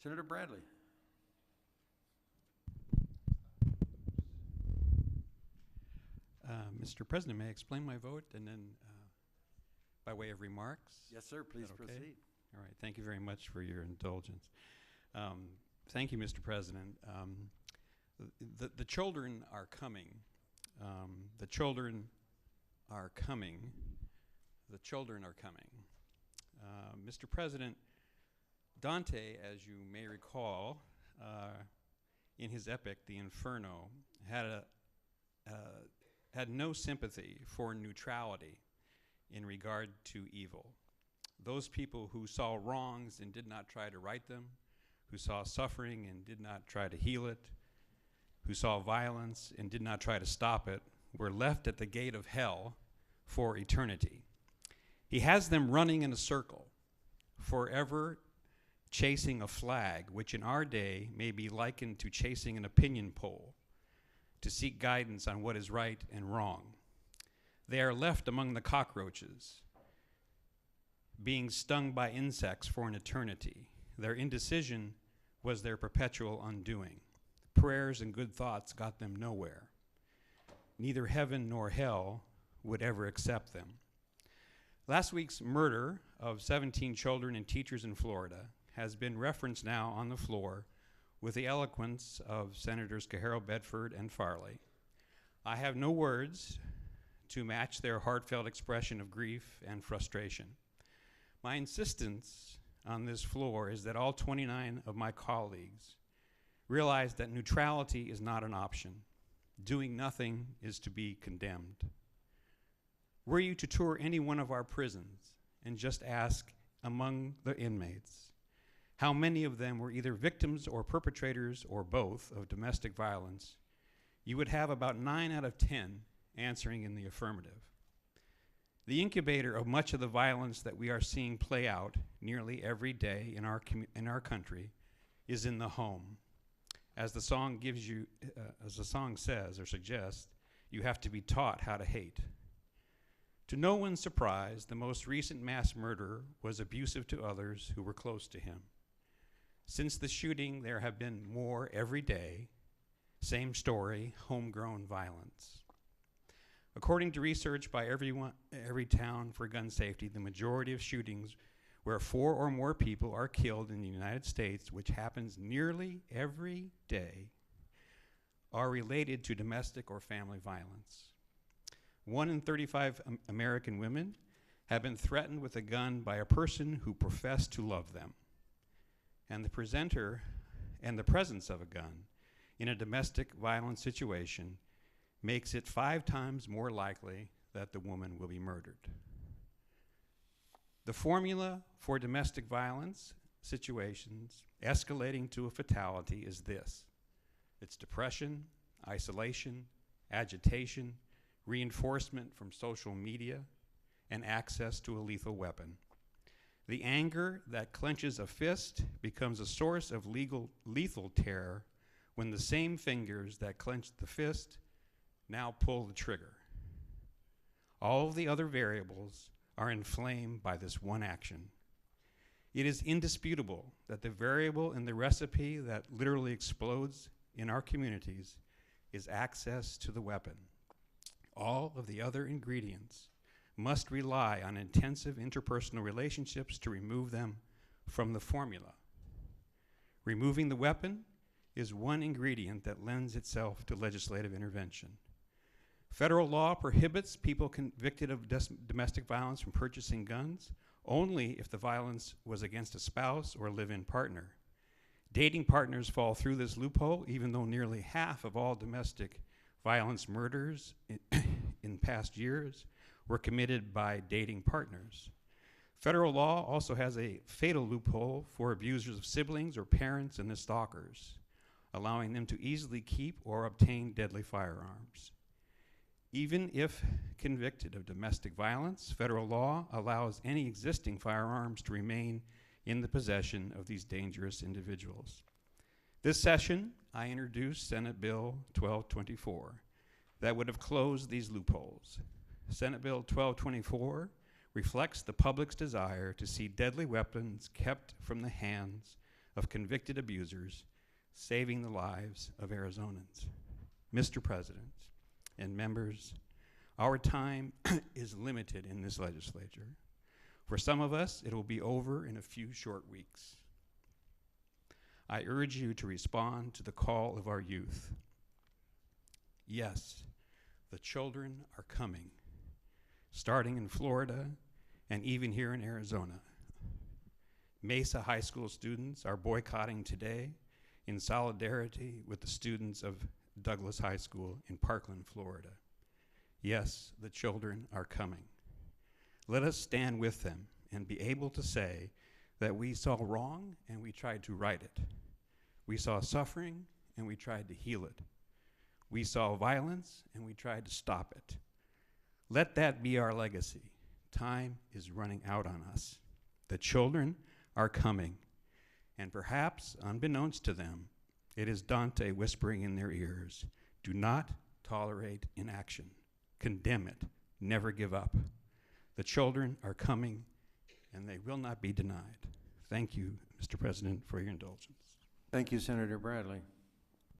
Senator Bradley. Mr. President, may I explain my vote and then by way of remarks? Yes, sir. Please Okay? proceed. All right. Thank you very much for your indulgence. Thank you, Mr. President. The children are coming. The children are coming. The children are coming. Mr. President, Dante, as you may recall, in his epic, The Inferno, had no sympathy for neutrality in regard to evil. Those people who saw wrongs and did not try to right them, who saw suffering and did not try to heal it, who saw violence and did not try to stop it, were left at the gate of hell for eternity. He has them running in a circle, forever chasing a flag, which in our day may be likened to chasing an opinion poll, to seek guidance on what is right and wrong. They are left among the cockroaches, being stung by insects for an eternity. Their indecision was their perpetual undoing. Prayers and good thoughts got them nowhere. Neither heaven nor hell would ever accept them. Last week's murder of 17 children and teachers in Florida has been referenced now on the floor with the eloquence of Senators Cajero, Bedford, and Farley. I have no words to match their heartfelt expression of grief and frustration. My insistence on this floor is that all 29 of my colleagues realize that neutrality is not an option. Doing nothing is to be condemned. Were you to tour any one of our prisons and just ask among the inmates how many of them were either victims or perpetrators or both of domestic violence, you would have about 9 out of 10 answering in the affirmative. The incubator of much of the violence that we are seeing play out nearly every day in our country is in the home. As the song gives you, as the song says or suggests, you have to be taught how to hate. To no one's surprise, the most recent mass murderer was abusive to others who were close to him. Since the shooting, there have been more every day. Same story, homegrown violence. According to research by Every Town for Gun Safety, the majority of shootings where 4 or more people are killed in the United States, which happens nearly every day, are related to domestic or family violence. 1 in 35 American women have been threatened with a gun by a person who professed to love them. And the presence of a gun in a domestic violence situation makes it 5 times more likely that the woman will be murdered. The formula for domestic violence situations escalating to a fatality is this. It's depression, isolation, agitation, reinforcement from social media, and access to a lethal weapon. The anger that clenches a fist becomes a source of lethal terror when the same fingers that clenched the fist now pull the trigger. All of the other variables are inflamed by this one action. It is indisputable that the variable in the recipe that literally explodes in our communities is access to the weapon. All of the other ingredients must rely on intensive interpersonal relationships to remove them from the formula. Removing the weapon is one ingredient that lends itself to legislative intervention. Federal law prohibits people convicted of domestic violence from purchasing guns only if the violence was against a spouse or live-in partner. Dating partners fall through this loophole, even though nearly half of all domestic violence murders in past years were committed by dating partners. Federal law also has a fatal loophole for abusers of siblings or parents and the stalkers, allowing them to easily keep or obtain deadly firearms. Even if convicted of domestic violence, federal law allows any existing firearms to remain in the possession of these dangerous individuals. This session, I introduced Senate Bill 1224 that would have closed these loopholes. Senate Bill 1224 reflects the public's desire to see deadly weapons kept from the hands of convicted abusers, saving the lives of Arizonans. Mr. President and members, our time is limited in this legislature. For some of us, it will be over in a few short weeks. I urge you to respond to the call of our youth. Yes, the children are coming, starting in Florida and even here in Arizona. Mesa High School students are boycotting today in solidarity with the students of Douglas High School in Parkland, Florida. Yes, the children are coming. Let us stand with them and be able to say that we saw wrong and we tried to right it. We saw suffering and we tried to heal it. We saw violence and we tried to stop it. Let that be our legacy. Time is running out on us. The children are coming, and perhaps, unbeknownst to them, it is Dante whispering in their ears, do not tolerate inaction. Condemn it. Never give up. The children are coming, and they will not be denied. Thank you, Mr. President, for your indulgence. Thank you, Senator Bradley.